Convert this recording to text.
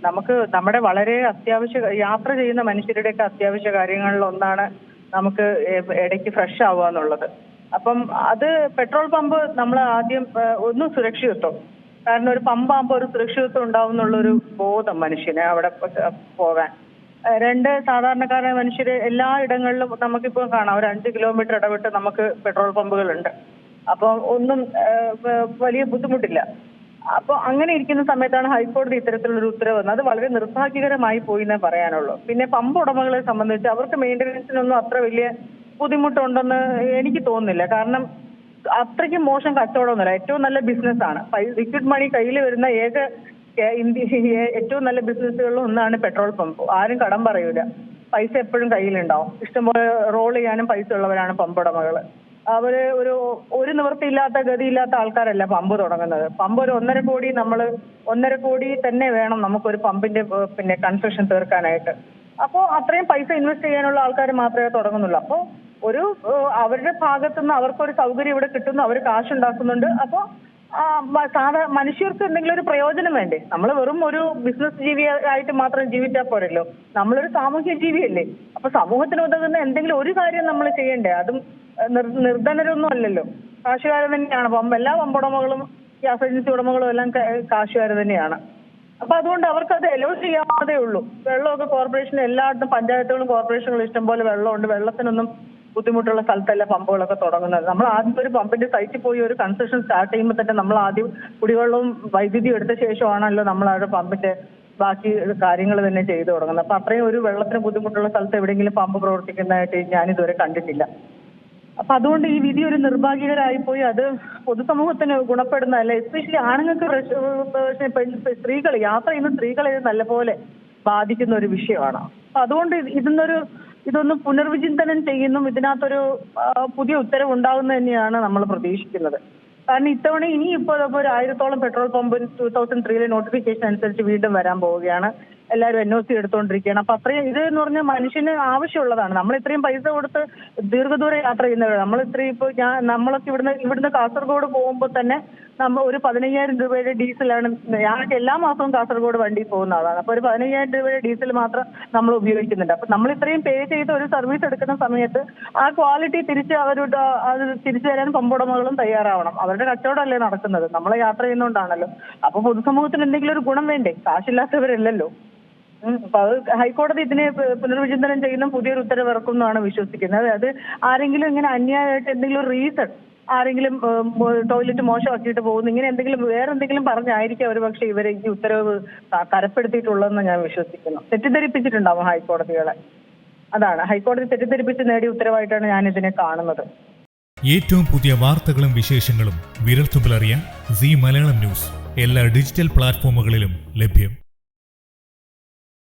നമുക്ക് നമ്മുടെ വളരെ അത്യാവശ്യ യാത്ര ചെയ്യുന്ന മനുഷ്യരുടെയൊക്കെ അത്യാവശ്യ കാര്യങ്ങളിൽ ഒന്നാണ് നമുക്ക് ഇടയ്ക്ക് ഫ്രഷ് ആവുക എന്നുള്ളത്. അപ്പം അത് പെട്രോൾ പമ്പ് നമ്മൾ ആദ്യം ഒന്ന് സുരക്ഷിതത്വം, കാരണം ഒരു പമ്പാകുമ്പോൾ ഒരു സുരക്ഷിതത്വം ഉണ്ടാവും എന്നുള്ളൊരു ബോധം മനുഷ്യന് അവിടെ പോകാൻ. രണ്ട്, സാധാരണക്കാരായ മനുഷ്യര് എല്ലാ ഇടങ്ങളിലും നമുക്കിപ്പോൾ കാണാം, ഒരു 5 കിലോമീറ്റർ ഇടവിട്ട് നമുക്ക് പെട്രോൾ പമ്പുകളുണ്ട്. അപ്പോൾ ഒന്നും വലിയ ബുദ്ധിമുട്ടില്ല. അപ്പോൾ അങ്ങനെ ഇരിക്കുന്ന സമയത്താണ് ഹൈക്കോടതി ഇത്തരത്തിലുള്ളൊരു ഉത്തരവ് വന്നത്. അത് വളരെ നിർഭാഗ്യകരമായി പോയി എന്നേ പറയാനുള്ളൂ. പിന്നെ പമ്പ് ഉടമകളെ സംബന്ധിച്ച് അവർക്ക് മെയിൻ്റനൻസിനൊന്നും അത്ര വലിയ ബുദ്ധിമുട്ടുണ്ടെന്ന് എനിക്ക് തോന്നുന്നില്ല. കാരണം അത്രയ്ക്കും മോശം കച്ചവടമൊന്നുമില്ല, ഏറ്റവും നല്ല ബിസിനസ്സാണ്. ലിക്വിഡ് മണി കയ്യിൽ വരുന്ന ഏറ്റവും നല്ല ബിസിനസ്സുകളിൽ ഒന്നാണ് പെട്രോൾ പമ്പ്. ആരും കടം പറയൂല, പൈസ എപ്പോഴും കയ്യിലുണ്ടാവും. ഇഷ്ടംപോലെ റോൾ ചെയ്യാനും പൈസ ഉള്ളവരാണ് പമ്പ് ഉടമകൾ. അവര് ഒരു നിവൃത്തിയില്ലാത്ത ഗതിയില്ലാത്ത ആൾക്കാരല്ല പമ്പ് തുടങ്ങുന്നത്. പമ്പ് ഒരു 1.5 കോടി തന്നെ വേണം നമുക്കൊരു പമ്പിന്റെ കൺസ്ട്രക്ഷൻ തീർക്കാനായിട്ട്. അപ്പോൾ അത്രയും പൈസ ഇൻവെസ്റ്റ് ചെയ്യാനുള്ള ആൾക്കാർ മാത്രമേ തുടങ്ങുന്നുള്ളൂ. അപ്പോൾ അവരുടെ ഭാഗത്തുനിന്ന് അവർക്കൊരു സൗകര്യം ഇവിടെ കിട്ടുന്നു, അവർ കാശുണ്ടാക്കുന്നുണ്ട്. അപ്പോൾ മനുഷ്യർക്ക് എന്തെങ്കിലും ഒരു പ്രയോജനം വേണ്ടേ? നമ്മൾ വെറും ഒരു ബിസിനസ് ആയിട്ട് മാത്രം ജീവിച്ചാൽ പോരല്ലോ, നമ്മളൊരു സാമൂഹ്യ ജീവിയല്ലേ. അപ്പൊ സമൂഹത്തിന് ഉതകുന്ന എന്തെങ്കിലും ഒരു കാര്യം നമ്മൾ ചെയ്യണ്ടേ? അതും നിർധനരൊന്നും അല്ലല്ലോ, കാശുകാർ തന്നെയാണ്. എല്ലാ പമ്പുടമകളും ഗ്യാസ് ഏജൻസി ഉടമകളും എല്ലാം കാശുകാർ തന്നെയാണ്. അപ്പൊ അതുകൊണ്ട് അവർക്ക് അത് എലോ ചെയ്യാവുന്നതേ ഉള്ളൂ. വെള്ളമൊക്കെ കോർപ്പറേഷൻ എല്ലായിടത്തും പഞ്ചായത്തുകളും കോർപ്പറേഷനുകളും ഇഷ്ടംപോലെ വെള്ളമുണ്ട്. വെള്ളത്തിനൊന്നും ബുദ്ധിമുട്ടുള്ള സ്ഥലത്തല്ല പമ്പുകളൊക്കെ തുടങ്ങുന്നത്. നമ്മൾ ആദ്യം ഒരു പമ്പിന്റെ സൈറ്റിൽ പോയി ഒരു കൺസ്ട്രക്ഷൻ സ്റ്റാർട്ട് ചെയ്യുമ്പോൾ തന്നെ നമ്മൾ ആദ്യം കുടിവെള്ളവും വൈദ്യുതിയും എടുത്ത ശേഷമാണല്ലോ നമ്മൾ അവിടെ പമ്പിന്റെ ബാക്കി കാര്യങ്ങൾ തന്നെ ചെയ്തു തുടങ്ങുന്നത്. അപ്പൊ അത്രയും ഒരു വെള്ളത്തിന് ബുദ്ധിമുട്ടുള്ള സ്ഥലത്ത് എവിടെയെങ്കിലും പമ്പ് പ്രവർത്തിക്കുന്നതായിട്ട് ഞാനിതുവരെ കണ്ടിട്ടില്ല. അപ്പൊ അതുകൊണ്ട് ഈ വിധി ഒരു നിർഭാഗ്യകരായി പോയി. അത് പൊതുസമൂഹത്തിന് ഗുണപ്പെടുന്നതല്ല. എസ്പെഷ്യലി ആണുങ്ങൾക്ക് സ്ത്രീകൾ യാത്ര ചെയ്യുന്ന സ്ത്രീകളെ നല്ലപോലെ ബാധിക്കുന്ന ഒരു വിഷയമാണ്. അപ്പൊ അതുകൊണ്ട് ഇതൊന്ന് പുനർവിചിന്തനം ചെയ്യുന്നു, ഇതിനകത്തൊരു പുതിയ ഉത്തരവ് ഉണ്ടാകുന്ന തന്നെയാണ് നമ്മൾ പ്രതീക്ഷിക്കുന്നത്. കാരണം ഇത്തവണ ഇനിയിപ്പോൾ ഒരു 1000-ഓളം പെട്രോൾ പമ്പ് 2003 നോട്ടിഫിക്കേഷൻ അനുസരിച്ച് വീണ്ടും വരാൻ പോവുകയാണ്. എല്ലാവരും NOC എടുത്തുകൊണ്ടിരിക്കുകയാണ്. അപ്പൊ അത്രയും ഇത് എന്ന് പറഞ്ഞാൽ മനുഷ്യന് ആവശ്യമുള്ളതാണ്. നമ്മൾ ഇത്രയും പൈസ കൊടുത്ത് ദീർഘദൂര യാത്ര ചെയ്യുന്നവരാണ്. നമ്മൾ ഇത്രയും ഇപ്പോൾ നമ്മളൊക്കെ ഇവിടുന്ന് കാസർഗോഡ് പോകുമ്പോൾ തന്നെ നമ്മൾ ഒരു 15,000 രൂപയുടെ ഡീസലാണ്. ഞാനൊക്കെ എല്ലാ മാസവും കാസർഗോഡ് വണ്ടി പോകുന്ന ആളാണ്. അപ്പൊ ഒരു 15,000 രൂപയുടെ ഡീസൽ മാത്രം നമ്മൾ ഉപയോഗിക്കുന്നുണ്ട്. അപ്പൊ നമ്മൾ ഇത്രയും പേ ചെയ്ത് ഒരു സർവീസ് എടുക്കുന്ന സമയത്ത് ആ ക്വാളിറ്റി അത് തിരിച്ചു തരാൻ പമ്പുടമകളും തയ്യാറാവണം. അവരുടെ കച്ചവടമല്ലേ നടക്കുന്നത്, നമ്മളെ യാത്ര ചെയ്യുന്നതുകൊണ്ടാണല്ലോ. അപ്പൊ പൊതുസമൂഹത്തിന് എന്തെങ്കിലും ഒരു ഗുണം വേണ്ടേ? കാശില്ലാത്തവരല്ലല്ലോ. അപ്പൊ അത് ഹൈക്കോടതി ഇതിനെ പുനർവിചിന്തനം ചെയ്യുന്ന പുതിയൊരു ഉത്തരവ് ഇറക്കും എന്നാണ് വിശ്വസിക്കുന്നത്. അത് ആരെങ്കിലും ഇങ്ങനെ അന്യായമായിട്ട് എന്തെങ്കിലും ഒരു റീസൺ, ആരെങ്കിലും ടോയ്ലറ്റ് മോശമാക്കിയിട്ട് പോകുന്നു, ഇങ്ങനെ വേറെ എന്തെങ്കിലും പറഞ്ഞായിരിക്കും ഒരു പക്ഷേ ഇവരെ ഈ ഉത്തരവ് തരപ്പെടുത്തിയിട്ടുള്ളതെന്ന് ഞാൻ വിശ്വസിക്കുന്നു. തെറ്റിദ്ധരിപ്പിച്ചിട്ടുണ്ടാവും ഹൈക്കോടതികളെ. അതാണ് ഹൈക്കോടതി തെറ്റിദ്ധരിപ്പിച്ച് നേടിയ ഉത്തരവായിട്ടാണ് ഞാൻ ഇതിനെ കാണുന്നത്. ഏറ്റവും പുതിയ വാർത്തകളും വിശേഷങ്ങളും വിരൽത്തുമ്പിലറിയാൻ സീ മലയാളം ന്യൂസ് എല്ലാ ഡിജിറ്റൽ പ്ലാറ്റ്ഫോമുകളിലും ലഭ്യം.